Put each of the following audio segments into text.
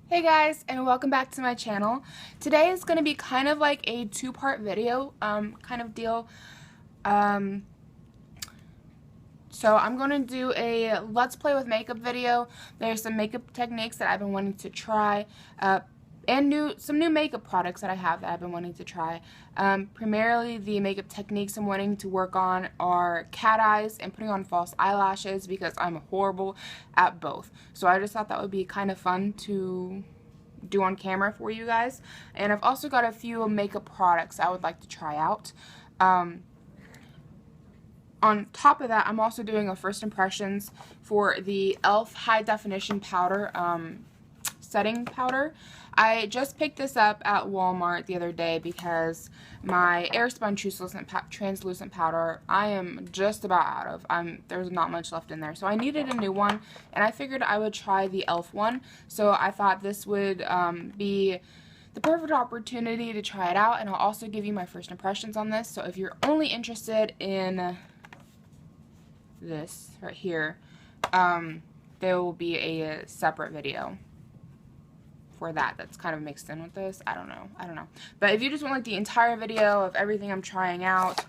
Hey guys, and welcome back to my channel. Today is going to be kind of like a two-part video kind of deal. Um, so I'm going to do a let's play with makeup video. There's some makeup techniques that I've been wanting to try and some new makeup products that I have that I've been wanting to try. Primarily the makeup techniques I'm wanting to work on are cat eyes and putting on false eyelashes because I'm horrible at both. So I just thought that would be kind of fun to do on camera for you guys. And I've also got a few makeup products I would like to try out. On top of that, I'm also doing a first impressions for the e.l.f. High Definition Powder setting powder. I just picked this up at Walmart the other day because my Airspun translucent powder I am just about out of. There's not much left in there, so I needed a new one, and I figured I would try the e.l.f. one. So I thought this would be the perfect opportunity to try it out, and I'll also give you my first impressions on this. So if you're only interested in this right here, there will be a separate video for that's kind of mixed in with this. I don't know. But if you just want like the entire video of everything I'm trying out,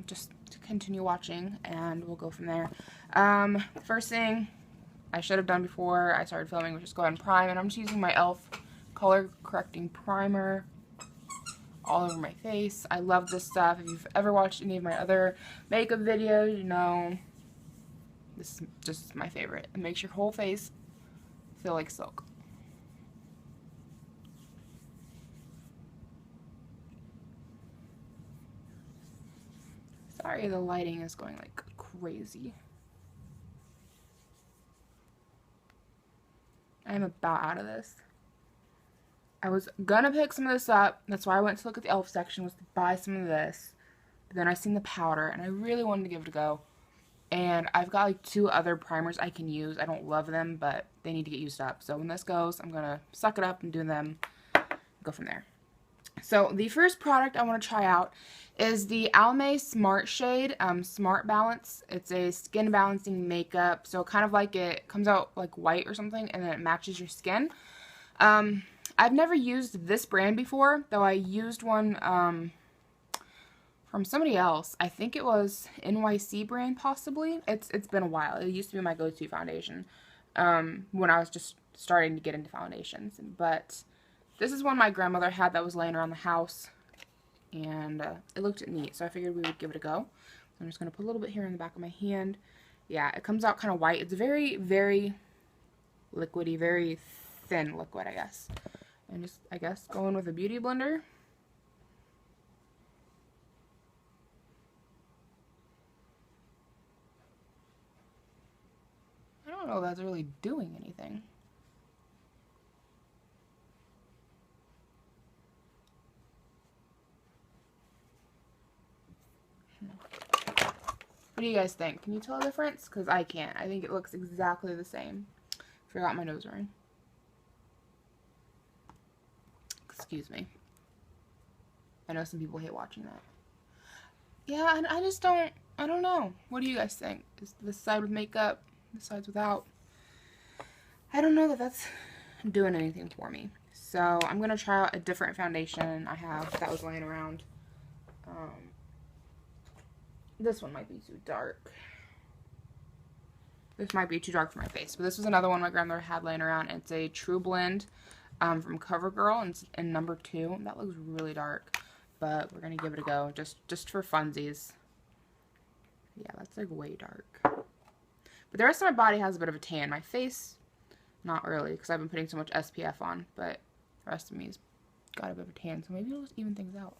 just continue watching and we'll go from there. First thing I should have done before I started filming was just go ahead and prime, and I'm just using my e.l.f. color correcting primer all over my face. I love this stuff. If you've ever watched any of my other makeup videos, you know this is just my favorite. It makes your whole face feel like silk. Sorry, the lighting is going like crazy. I'm about out of this. I was gonna pick some of this up. That's why I went to look at the e.l.f. section, was to buy some of this. But then I seen the powder and I really wanted to give it a go. And I've got like two other primers I can use. I don't love them, but they need to get used up. So when this goes, I'm gonna suck it up and do them. Go from there. So the first product I want to try out is the Almay Smart Shade Smart Balance. It's a skin balancing makeup, so kind of like it comes out like white or something, and then it matches your skin. I've never used this brand before, though I used one from somebody else. I think it was NYC brand, possibly. It's been a while. It used to be my go-to foundation when I was just starting to get into foundations, but this is one my grandmother had that was laying around the house, and it looked neat, so I figured we would give it a go. I'm just going to put a little bit here in the back of my hand. Yeah, it comes out kind of white. It's very, very liquidy, very thin liquid, I guess. And just, I guess, go in with a beauty blender. I don't know if that's really doing anything. What do you guys think? Can you tell the difference? Because I can't. I think it looks exactly the same. Forgot my nose ring. Excuse me. I know some people hate watching that. Yeah, I just don't, I don't know. What do you guys think? Is this side with makeup, this side's without? I don't know that that's doing anything for me. So I'm going to try out a different foundation I have that was laying around. This one might be too dark. This might be too dark for my face. But this was another one my grandmother had laying around. It's a True Blend from CoverGirl, and it's in number 2. That looks really dark, but we're going to give it a go just for funsies. Yeah, that's like way dark. But the rest of my body has a bit of a tan. My face, not really, because I've been putting so much SPF on, but the rest of me's got a bit of a tan, so maybe it'll just even things out.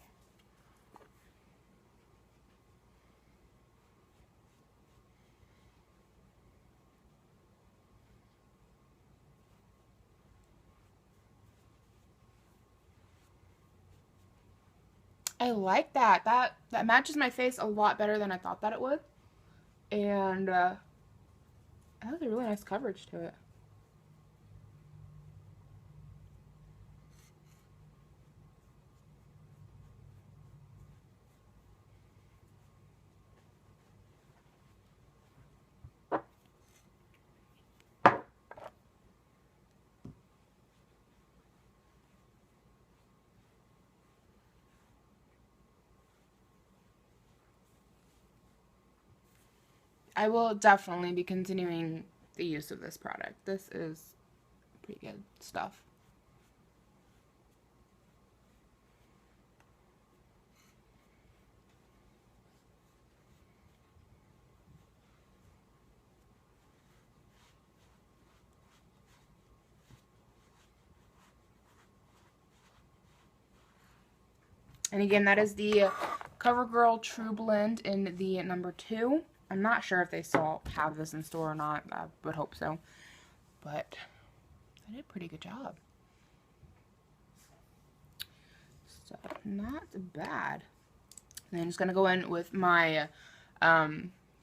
I like that. That matches my face a lot better than I thought that it would. And it has a really nice coverage to it. I will definitely be continuing the use of this product. This is pretty good stuff. And again, that is the CoverGirl True Blend in the number 2. I'm not sure if they still have this in store or not. I would hope so. But they did a pretty good job. So, not bad. And then I'm just going to go in with my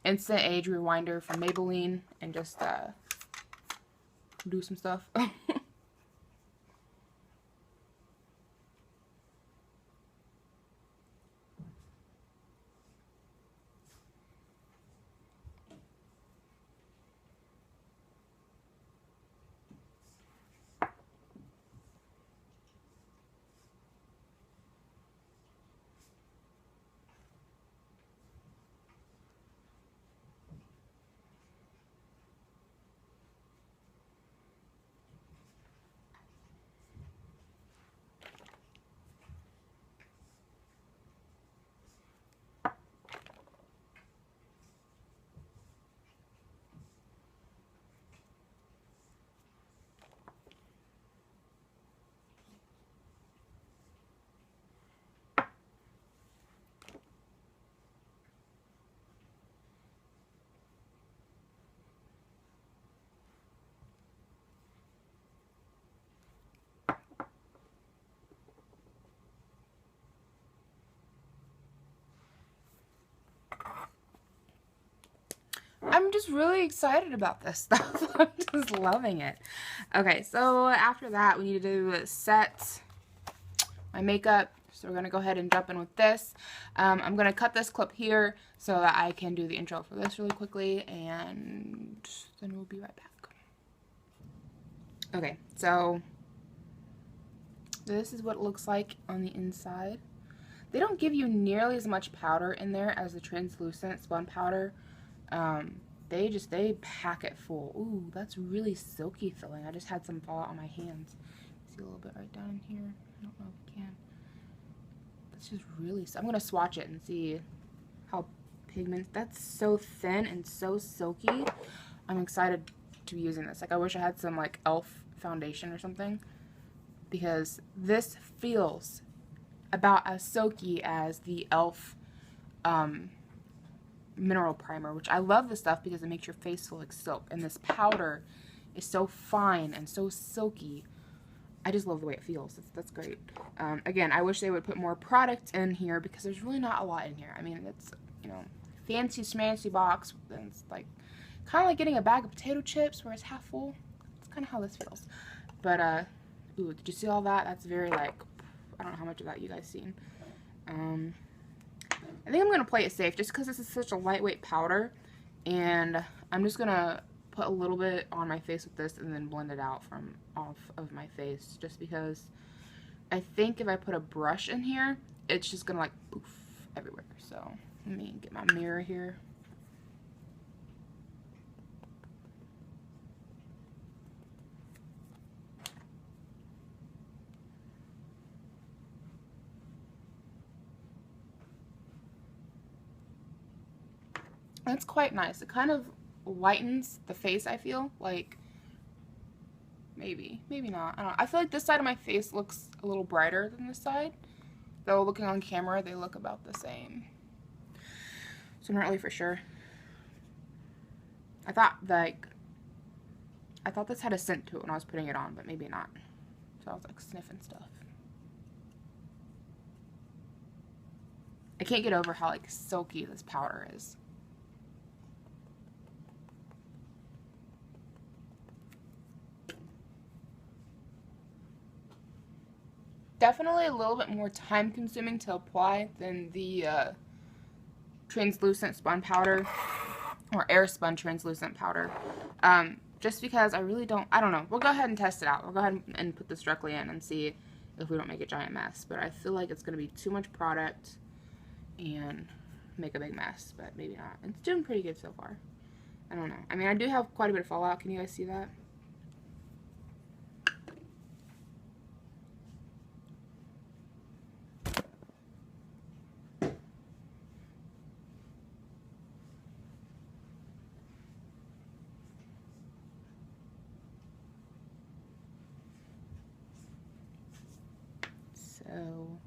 Instant Age Rewinder from Maybelline and just do some stuff. I'm just really excited about this stuff. I'm just loving it. Okay, so after that, we need to set my makeup. So we're going to go ahead and jump in with this. I'm going to cut this clip here so that I can do the intro for this really quickly, and then we'll be right back. Okay, so this is what it looks like on the inside. They don't give you nearly as much powder in there as the translucent spun powder. They pack it full. Ooh, that's really silky feeling. I just had some fall out on my hands. See a little bit right down in here. I don't know if you can. That's just really, I'm gonna swatch it and see how pigment. That's so thin and so silky. I'm excited to be using this. Like, I wish I had some like e.l.f. foundation or something, because this feels about as silky as the e.l.f. Mineral Primer, which I love this stuff because it makes your face feel like silk, and this powder is so fine and so silky. I just love the way it feels. That's great. Again, I wish they would put more product in here because there's really not a lot in here. I mean, it's, you know, fancy schmancy box, and it's like kind of like getting a bag of potato chips where it's half full. It's kind of how this feels. But ooh, did you see all that? That's very like, I don't know how much of that you guys seen. I think I'm going to play it safe just because this is such a lightweight powder, and I'm just going to put a little bit on my face with this and then blend it out from off of my face, just because I think if I put a brush in here, it's just going to like poof everywhere. So let me get my mirror here. That's quite nice. It kind of lightens the face, I feel. Like, maybe not. I don't know. I feel like this side of my face looks a little brighter than this side. Though looking on camera, they look about the same. So I'm not really for sure. I thought this had a scent to it when I was putting it on, but maybe not. So I was like sniffing stuff. I can't get over how like silky this powder is. Definitely a little bit more time consuming to apply than the translucent spun powder or air spun translucent powder. Just because I really don't, I don't know. We'll go ahead and test it out. We'll go ahead and put this directly in and see if we don't make a giant mess. But I feel like it's going to be too much product and make a big mess, but maybe not. It's doing pretty good so far. I don't know. I mean, I do have quite a bit of fallout. Can you guys see that? So,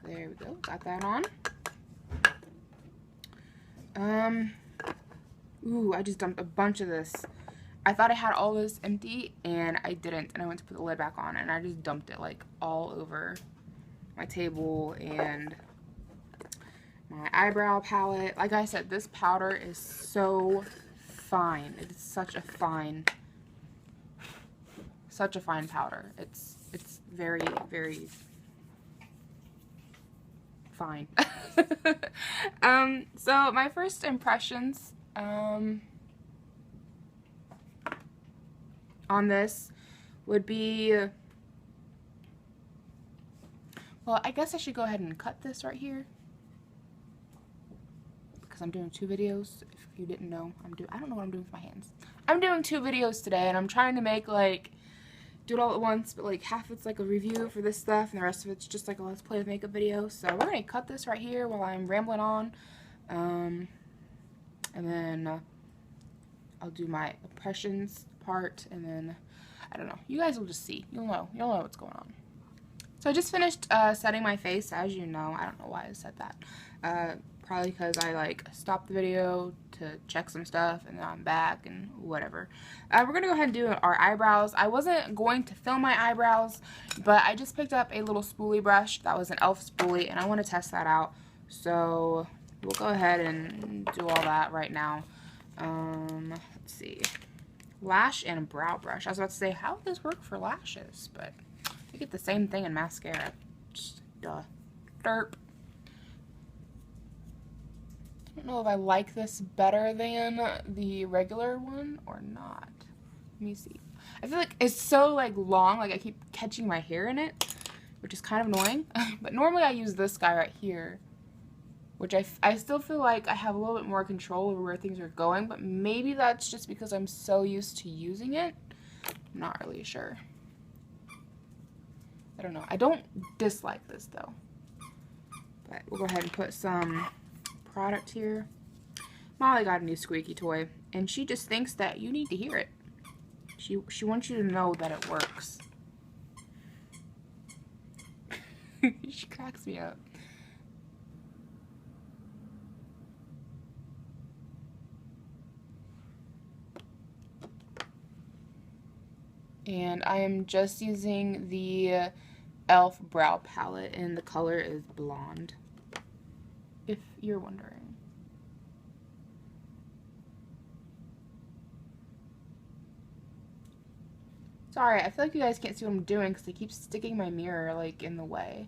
there we go. Got that on. Ooh, I just dumped a bunch of this. I thought I had all this empty, and I didn't. And I went to put the lid back on, and I just dumped it, like, all over my table and my eyebrow palette. Like I said, this powder is so fine. It is such a fine powder. It's very, very fine. So my first impressions on this would be, well, I guess I should go ahead and cut this right here because I'm doing 2 videos. If you didn't know, I don't know what I'm doing with my hands. I'm doing 2 videos today, and I'm trying to make, like, do it all at once, but like half it's like a review for this stuff and the rest of it's just like a let's play with makeup video. So we're gonna cut this right here while I'm rambling on, and then I'll do my impressions part, and then I don't know, you guys will just see, you'll know what's going on. So I just finished setting my face, as you know. I don't know why I said that. Probably because I like stopped the video to check some stuff, and then I'm back and whatever. We're gonna go ahead and do our eyebrows. I wasn't going to film my eyebrows, but I just picked up a little spoolie brush that was an e.l.f. spoolie, and I want to test that out. So we'll go ahead and do all that right now. Let's see, lash and brow brush. I was about to say, how would this work for lashes? But you get the same thing in mascara. Just duh. Derp. I don't know if I like this better than the regular one or not. Let me see. I feel like it's so like long, like I keep catching my hair in it, which is kind of annoying. But normally I use this guy right here, which I still feel like I have a little bit more control over where things are going, but maybe that's just because I'm so used to using it. I'm not really sure. I don't know. I don't dislike this though. But we'll go ahead and put some product here. Molly got a new squeaky toy, and she just thinks that you need to hear it. She wants you to know that it works. She cracks me up. And I am just using the e.l.f. brow palette, and the color is blonde, if you're wondering. Sorry, I feel like you guys can't see what I'm doing because I keep sticking my mirror like in the way.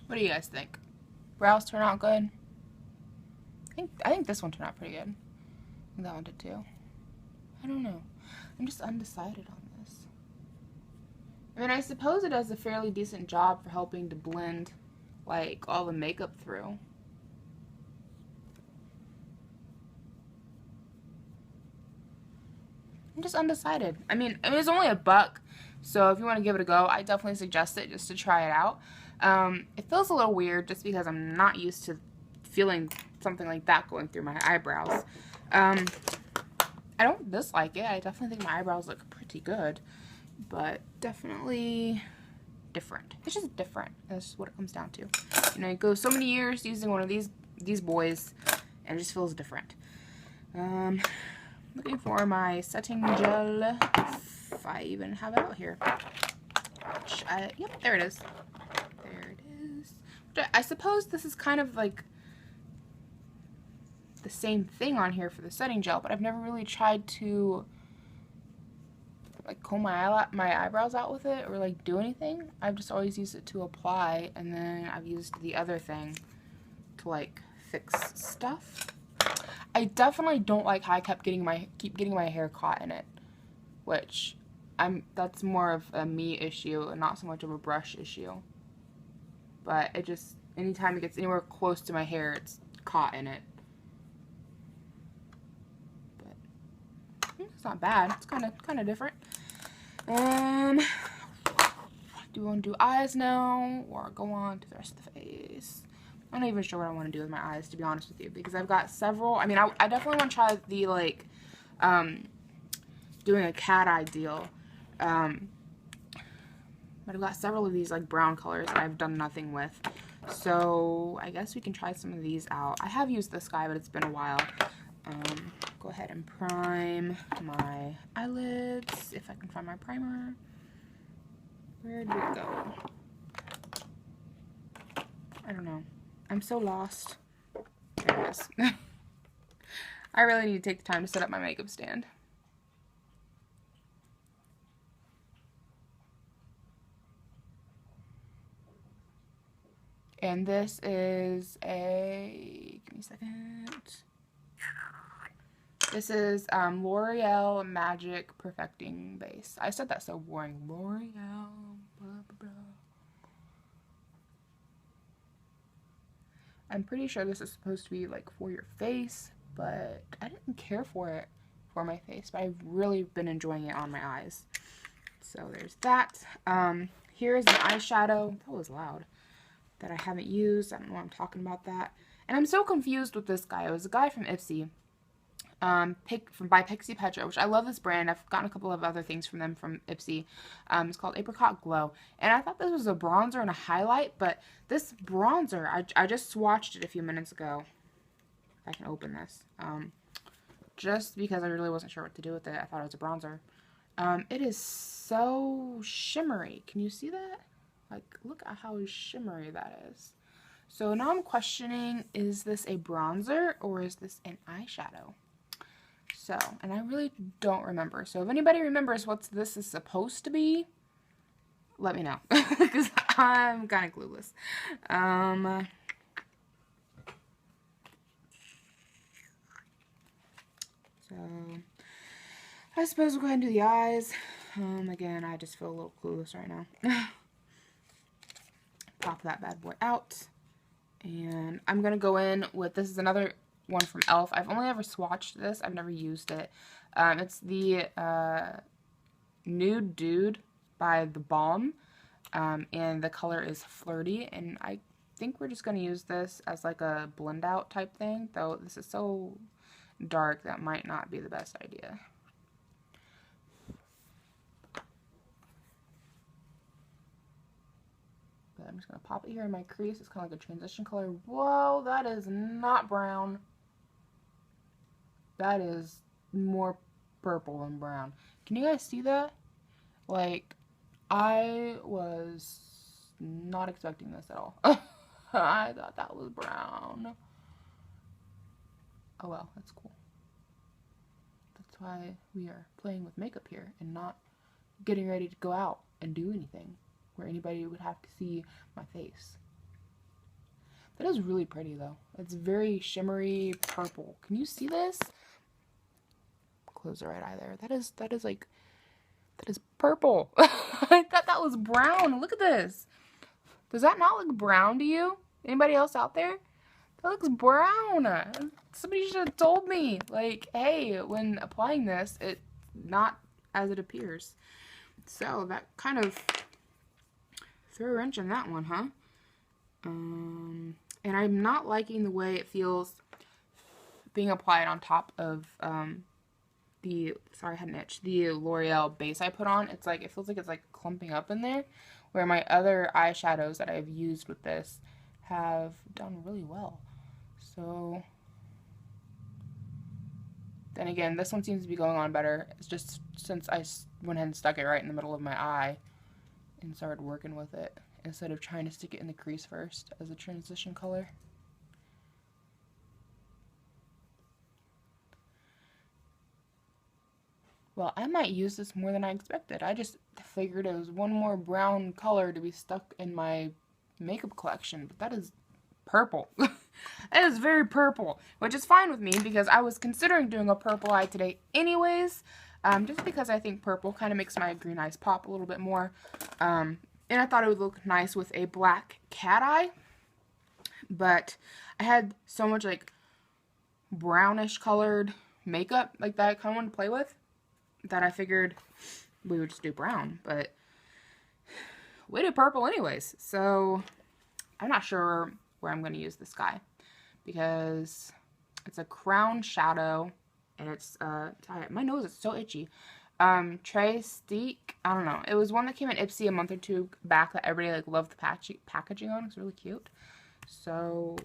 What do you guys think? Brows turn out good? I think this one turned out pretty good. I think that one did too. I don't know. I'm just undecided on this. I mean, I suppose it does a fairly decent job for helping to blend like all the makeup through. I'm just undecided. I mean it's only $1, so if you want to give it a go, I definitely suggest it just to try it out. It feels a little weird just because I'm not used to feeling something like that going through my eyebrows. I don't dislike it. I definitely think my eyebrows look pretty good, but definitely different. It's just different. That's what it comes down to. You know, you go so many years using one of these boys, and it just feels different. Looking for my setting gel, if I even have it out here. which yep, there it is. There it is. But I suppose this is kind of like the same thing on here for the setting gel, but I've never really tried to like comb my eyebrows out with it or like do anything. I've just always used it to apply, and then I've used the other thing to like fix stuff. I definitely don't like how I keep getting my hair caught in it, which that's more of a me issue and not so much of a brush issue. But it just, anytime it gets anywhere close to my hair, it's caught in it. But it's not bad. It's kind of different. Do we want to do eyes now, or go on to the rest of the face? I'm not even sure what I want to do with my eyes, to be honest with you, because I've got several. I mean, I definitely want to try the, like, doing a cat eye deal. But I've got several of these, like, brown colors that I've done nothing with. So, I guess we can try some of these out. I have used this guy, but it's been a while. Go ahead and prime my eyelids, if I can find my primer. Where did it go? I don't know. I'm so lost. There it is. I really need to take the time to set up my makeup stand. And this is give me a second. This is L'Oreal Magic Perfecting Base. I said that so boring. L'Oreal, blah, blah, blah. I'm pretty sure this is supposed to be like for your face, but I didn't care for it for my face, but I've really been enjoying it on my eyes. So there's that. Here is an eyeshadow, that was loud, that I haven't used. I don't know why I'm talking about that. And I'm so confused with this guy. It was a guy from Ipsy. By Pixie Petra, which I love this brand. I've gotten a couple of other things from them from Ipsy. It's called Apricot Glow. And I thought this was a bronzer and a highlight, but this bronzer, I just swatched it a few minutes ago. If I can open this. Just because I really wasn't sure what to do with it. I thought it was a bronzer. It is so shimmery. Can you see that? Like, look at how shimmery that is. So now I'm questioning, is this a bronzer or is this an eyeshadow? So, and I really don't remember. So if anybody remembers what this is supposed to be, let me know. Because I'm kind of clueless. So, I suppose we'll go ahead and do the eyes. Again, I just feel a little clueless right now. Pop that bad boy out. And I'm going to go in with, this is another one from e.l.f. I've only ever swatched this. I've never used it. It's the Nude Dude by The Balm. And the color is Flirty. And I think we're just going to use this as like a blend out type thing. Though this is so dark that might not be the best idea. But I'm just going to pop it here in my crease. It's kind of like a transition color. Whoa, that is not brown. That is more purple than brown. Can you guys see that? Like, I was not expecting this at all. I thought that was brown. Oh well, that's cool. That's why we are playing with makeup here and not getting ready to go out and do anything where anybody would have to see my face. That is really pretty though. It's very shimmery purple. Can you see this? Close the right eye there. That is purple. I thought that was brown. Look at this. Does that not look brown to you? Anybody else out there? That looks brown. Somebody should have told me, like, hey, when applying this, it's not as it appears. So that kind of threw a wrench in that one, huh? And I'm not liking the way it feels being applied on top of the L'Oreal base I put on. It's like, it feels like it's like clumping up in there, where my other eyeshadows that I've used with this have done really well. So then again, this one seems to be going on better. It's just since I went ahead and stuck it right in the middle of my eye, and started working with it instead of trying to stick it in the crease first as a transition color. Well, I might use this more than I expected. I just figured it was one more brown color to be stuck in my makeup collection, but that is purple. It is very purple, which is fine with me because I was considering doing a purple eye today anyways, just because I think purple kind of makes my green eyes pop a little bit more. And I thought it would look nice with a black cat eye, but I had so much like brownish colored makeup like that I kind of wanted to play with that I figured we would just do brown, but we did purple anyways, so I'm not sure where I'm going to use this guy because it's a crown shadow and it's my nose is so itchy. Trey Steak, I don't know, it was one that came in Ipsy a month or two back that everybody like loved the packaging on. It's really cute, so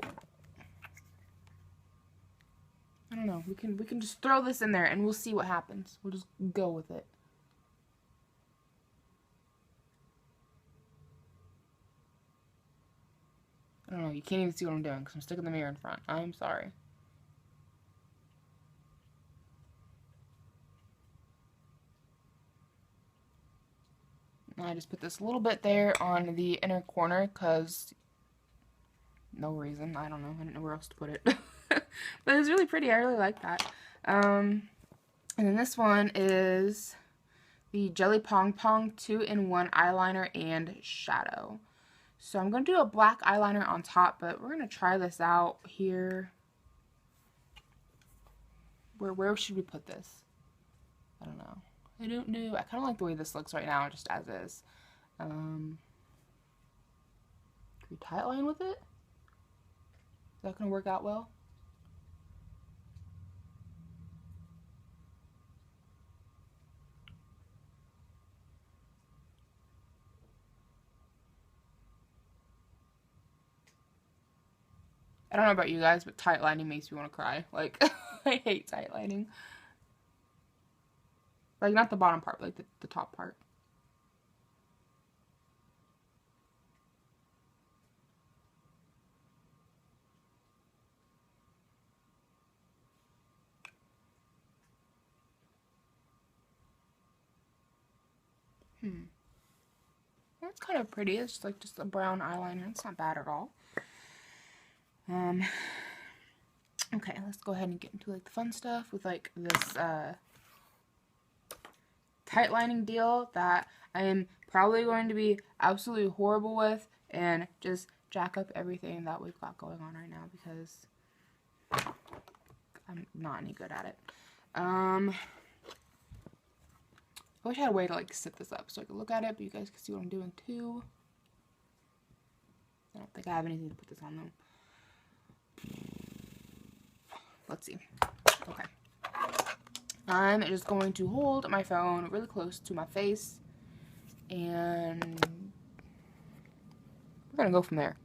I don't know, we can just throw this in there and we'll see what happens. We'll just go with it. I don't know, you can't even see what I'm doing because I'm sticking the mirror in front. I'm sorry. I just put this little bit there on the inner corner because no reason. I don't know. I didn't know where else to put it. But it's really pretty. I really like that. And then this one is the Jelly Pong Pong 2-in-1 eyeliner and shadow. So I'm going to do a black eyeliner on top, but we're going to try this out here. Where should we put this? I don't know. I kind of like the way this looks right now, just as is. Can we tightline with it? Is that going to work out well? I don't know about you guys, but tight lining makes me want to cry. Like, I hate tight lining. Like, not the bottom part, but like the top part. It's kind of pretty. It's like just a brown eyeliner. It's not bad at all. Okay, let's go ahead and get into like the fun stuff with like this tight lining deal that I am probably going to be absolutely horrible with and just jack up everything that we've got going on right now because I'm not any good at it. I wish I had a way to like sit this up so I could look at it, but you guys can see what I'm doing too. I don't think I have anything to put this on though. Let's see. Okay. I'm just going to hold my phone really close to my face and we're gonna go from there.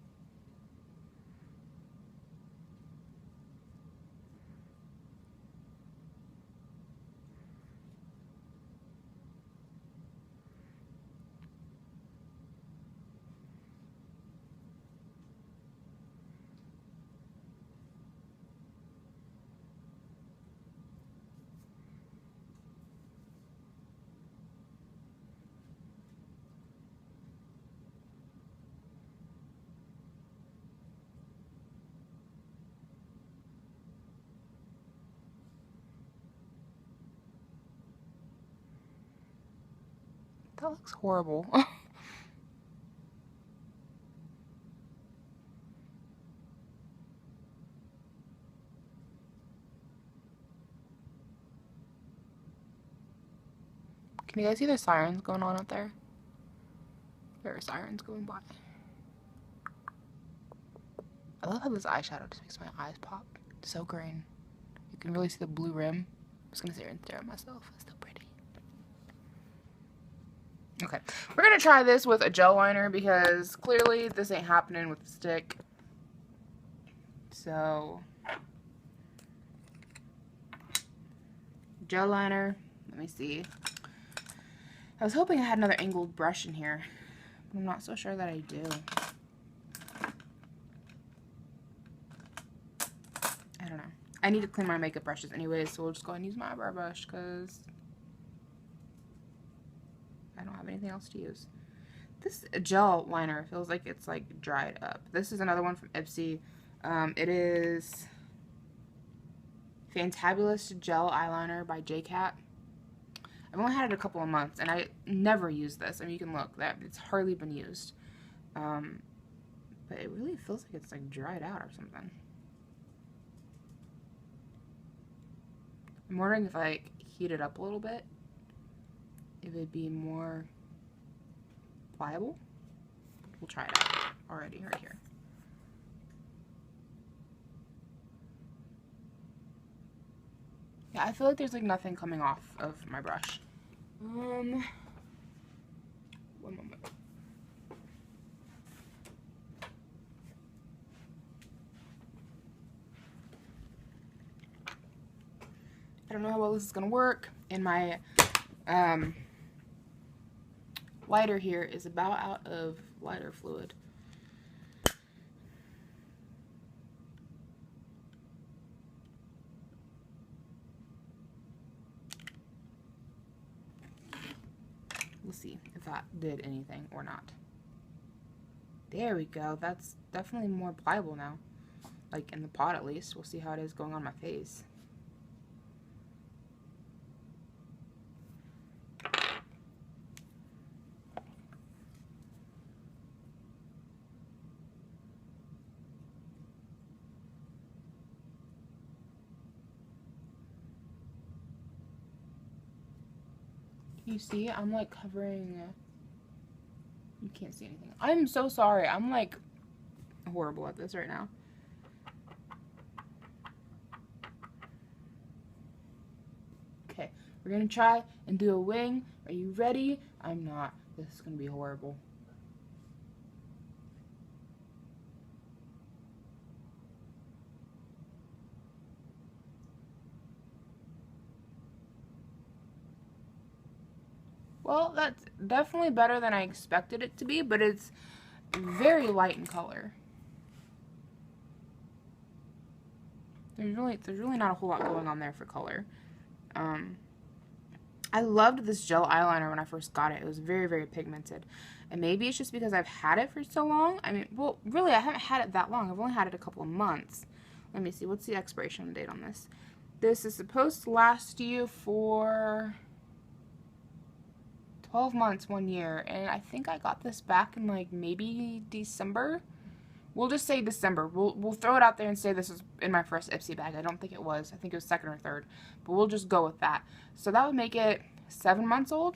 That looks horrible. Can you guys see the sirens going on out there? There are sirens going by. I love how this eyeshadow just makes my eyes pop. It's so green. You can really see the blue rim. I'm just gonna sit here and stare at myself. It's so pretty. Okay, we're gonna try this with a gel liner because clearly this ain't happening with the stick. So, gel liner. Let me see. I was hoping I had another angled brush in here, I'm not so sure that I do. I don't know. I need to clean my makeup brushes anyways, so we'll just go ahead and use my eyebrow brush because I don't have anything else to use. This gel liner feels like it's like dried up. This is another one from Ipsy. It is Fantabulous Gel Eyeliner by JCat. I've only had it a couple of months, and I never use this. I mean, you can look, that it's hardly been used. But it really feels like it's like dried out or something. I'm wondering if I like heat it up a little bit, if it'd be more pliable. We'll try it out already right here. Yeah, I feel like there's like nothing coming off of my brush. One moment. I don't know how well this is gonna work, and my lighter here is about out of lighter fluid. We'll see if that did anything or not. There we go. That's definitely more pliable now. Like in the pot at least. We'll see how it is going on my face. You see, I'm like covering. You can't see anything. I'm so sorry. I'm like horrible at this right now. Okay, we're gonna try and do a wing. Are you ready? I'm not. This is gonna be horrible. Well, that's definitely better than I expected it to be, but it's very light in color. There's really not a whole lot going on there for color. I loved this gel eyeliner when I first got it. It was very, very pigmented. And maybe it's just because I've had it for so long. I mean, well, really, I haven't had it that long. I've only had it a couple of months. Let me see. What's the expiration date on this? This is supposed to last you for 12 months, 1 year. And I think I got this back in, like, maybe December. We'll just say December. We'll throw it out there and say this was in my first Ipsy bag. I don't think it was. I think it was second or third. But we'll just go with that. So that would make it 7 months old.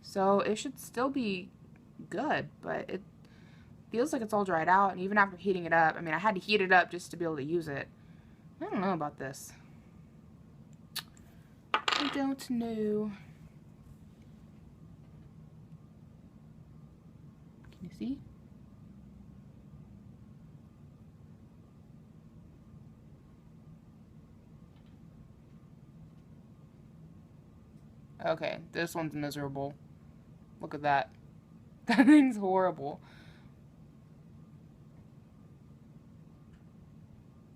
So it should still be good. But it feels like it's all dried out. And even after heating it up, I mean, I had to heat it up just to be able to use it. I don't know about this. I don't know. Can you see? Okay, this one's miserable. Look at that. That thing's horrible.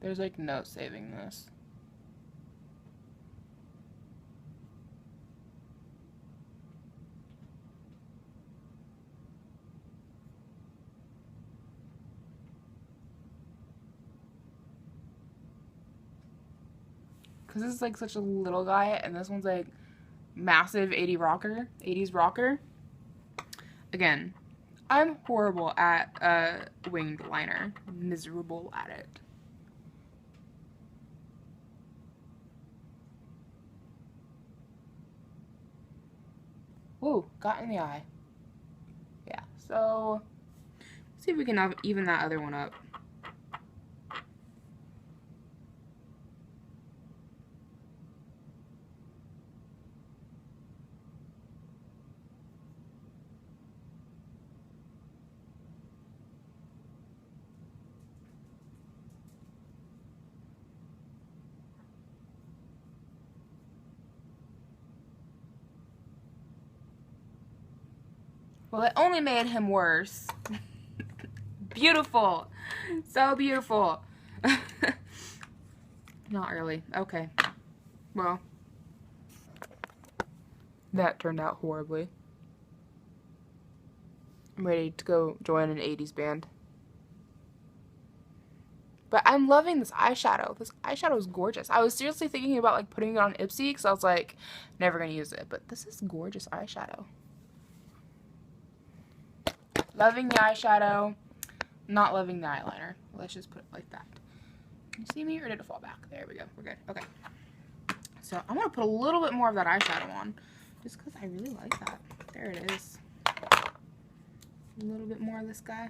There's like no saving this. Because this is like such a little guy, and this one's like massive 80s rocker. Again, I'm horrible at winged liner. Miserable at it. Ooh, got in the eye. Yeah, so let's see if we can even that other one up. Well, it only made him worse. Beautiful. So beautiful. Not really. Okay. Well, that turned out horribly. I'm ready to go join an 80s band. But I'm loving this eyeshadow. This eyeshadow is gorgeous. I was seriously thinking about like putting it on Ipsy because I was like, never going to use it. But this is gorgeous eyeshadow. Loving the eyeshadow. Not loving the eyeliner. Let's just put it like that. Can you see me or did it fall back? There we go. We're good. Okay. So I'm going to put a little bit more of that eyeshadow on. Just because I really like that. There it is. A little bit more of this guy.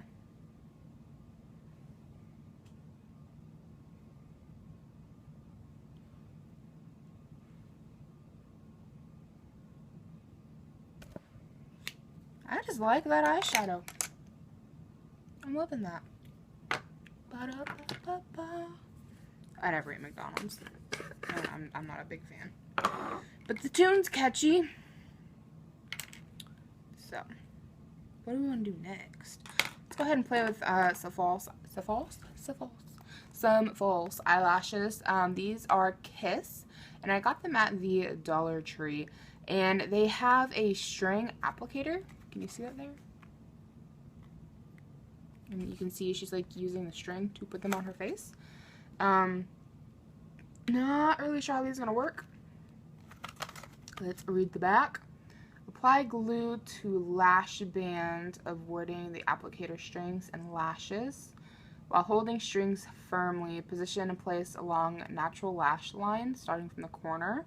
I just like that eyeshadow. I'm loving that. I never eat McDonald's. I'm not a big fan. But the tune's catchy. So, what do we want to do next? Let's go ahead and play with some false eyelashes. These are Kiss, and I got them at the Dollar Tree. And they have a string applicator. Can you see that there? And you can see she's like using the string to put them on her face. Not really sure how these are going to work. Let's read the back. Apply glue to lash band, avoiding the applicator strings and lashes. While holding strings firmly, position and place along natural lash line, starting from the corner.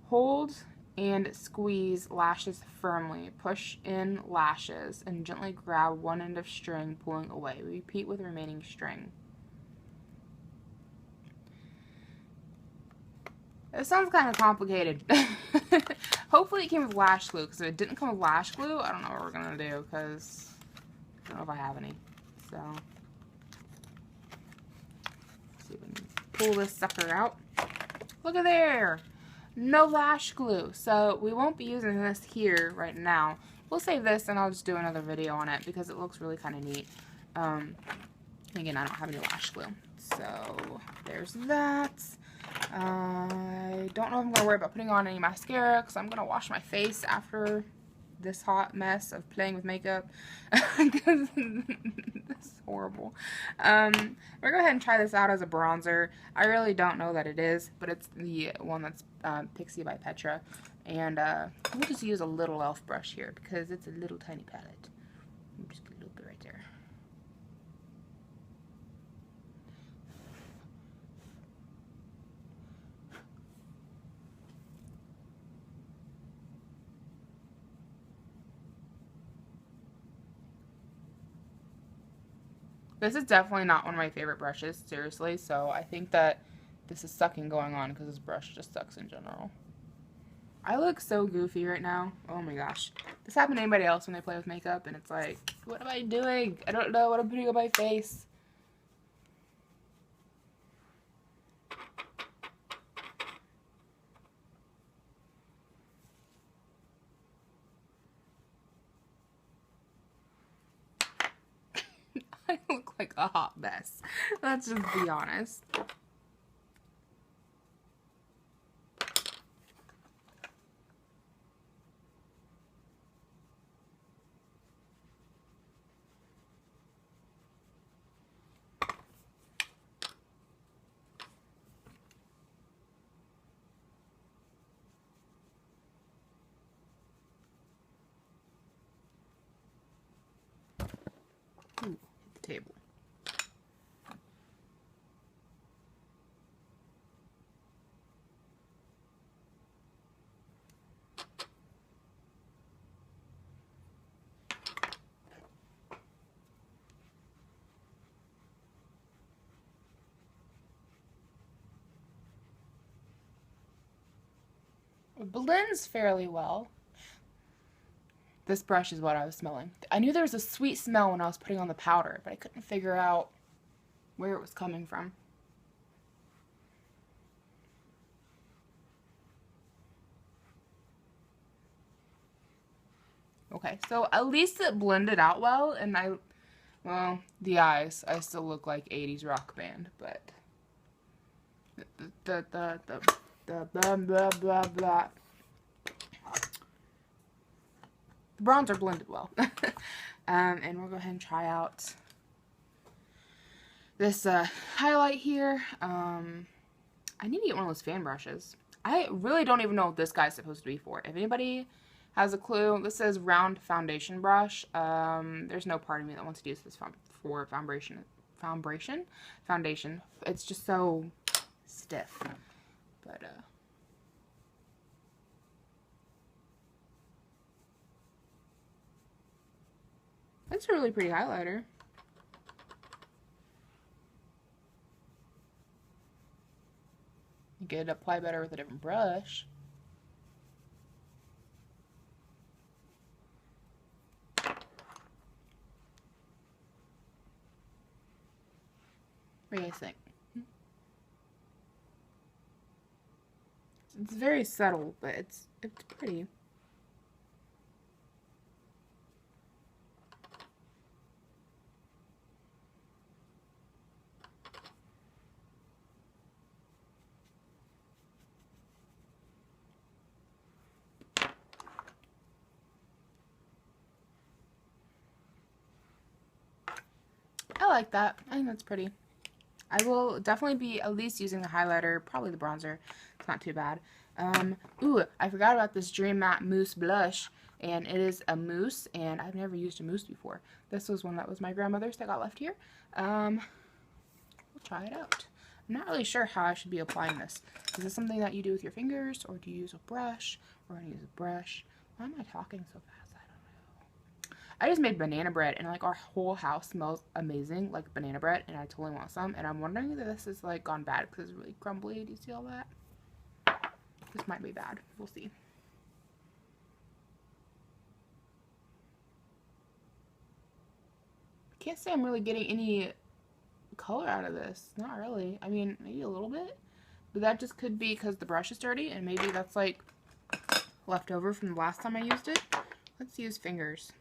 Hold and squeeze lashes firmly. Push in lashes and gently grab one end of string, pulling away. Repeat with remaining string. It sounds kind of complicated. Hopefully it came with lash glue, because if it didn't come with lash glue, I don't know what we're going to do, because I don't know if I have any. So, let's see if we can pull this sucker out. Look at there! No lash glue. So we won't be using this here right now. We'll save this and I'll just do another video on it because it looks really kind of neat. Again, I don't have any lash glue. So there's that. I don't know if I'm going to worry about putting on any mascara because I'm going to wash my face after this hot mess of playing with makeup. Because this is horrible. We're going to go ahead and try this out as a bronzer. I really don't know that it is, but it's the one that's Pixie by Petra. And we'll just use a little e.l.f. brush here because it's a little tiny palette. Just put a little bit right there. This is definitely not one of my favorite brushes, seriously, so I think that this is sucking going on because this brush just sucks in general. I look so goofy right now. Oh my gosh. This happened to anybody else when they play with makeup, and it's like, what am I doing? I don't know what I'm putting on my face. I look like a hot mess. Let's just be honest. Ooh, hit the table. It blends fairly well. This brush is what I was smelling. I knew there was a sweet smell when I was putting on the powder, but I couldn't figure out where it was coming from. Okay, so at least it blended out well, and well, the eyes, I still look like 80s rock band, but the blah, blah, blah, blah. The bronzer blended well. And we'll go ahead and try out this highlight here. I need to get one of those fan brushes. I really don't even know what this guy's supposed to be for. If anybody has a clue, this says round foundation brush. There's no part of me that wants to use this for foundation. It's just so stiff. But that's a really pretty highlighter. You could apply better with a different brush. What do you guys think? It's very subtle, but it's pretty. I like that. I think that's pretty. I will definitely be at least using the highlighter, probably the bronzer. It's not too bad. Ooh, I forgot about this Dream Matte Mousse blush, and it is a mousse, and I've never used a mousse before. This was one that was my grandmother's that got left here. We'll try it out. I'm not really sure how I should be applying this. Is this something that you do with your fingers, or do you use a brush, or do you use a brush? Why am I talking so fast? I just made banana bread, and like our whole house smells amazing, like banana bread, and I totally want some, and I'm wondering if this is like gone bad because it's really crumbly. Do you see all that? This might be bad. We'll see. Can't say I'm really getting any color out of this. Not really. I mean, maybe a little bit, but that just could be because the brush is dirty, and maybe that's like left over from the last time I used it. Let's use fingers.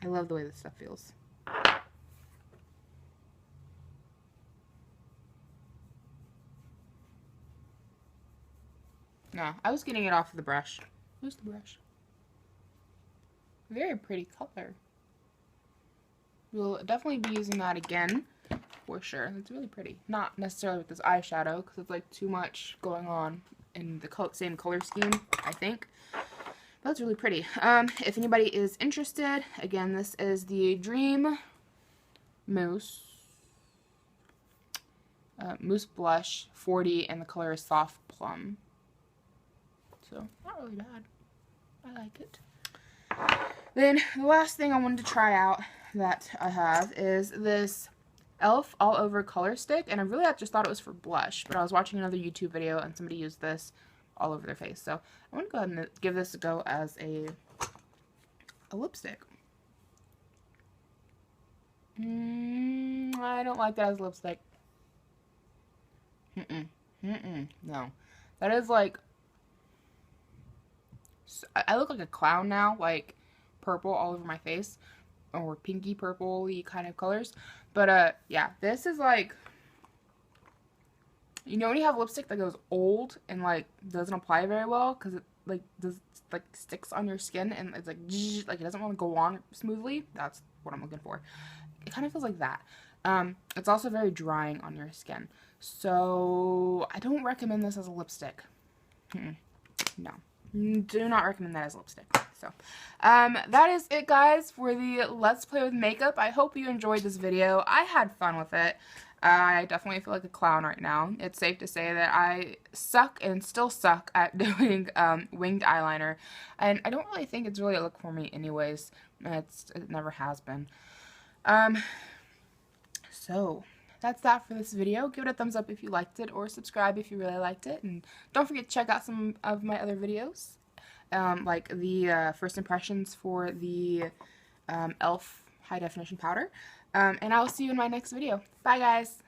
I love the way this stuff feels. No, I was getting it off of the brush. Where's the brush? Very pretty color. We'll definitely be using that again, for sure. It's really pretty. Not necessarily with this eyeshadow, because it's like too much going on in the same color scheme, I think. That's really pretty. If anybody is interested, again, this is the Dream Mousse Mousse Blush 40, and the color is Soft Plum. So, not really bad. I like it. Then, the last thing I wanted to try out that I have is this e.l.f. All Over Color Stick, and I really just thought it was for blush, but I was watching another YouTube video, and somebody used this all over their face. So I want to go ahead and give this a go as a lipstick. I don't like that as a lipstick. No. That is like, I look like a clown now, like purple all over my face, or pinky purple-y kind of colors. But yeah, this is like, you know when you have lipstick that goes old and like doesn't apply very well because it like sticks on your skin and it's like it doesn't want to go on smoothly? That's what I'm looking for. It kind of feels like that. It's also very drying on your skin. So I don't recommend this as a lipstick. No. Do not recommend that as a lipstick. So, that is it, guys, for the Let's Play with Makeup. I hope you enjoyed this video. I had fun with it. I definitely feel like a clown right now. It's safe to say that I suck and still suck at doing winged eyeliner. And I don't really think it's really a look for me anyways. It never has been. So, that's that for this video. Give it a thumbs up if you liked it, or subscribe if you really liked it. And don't forget to check out some of my other videos, like the first impressions for the e.l.f. High Definition Powder. And I will see you in my next video. Bye, guys!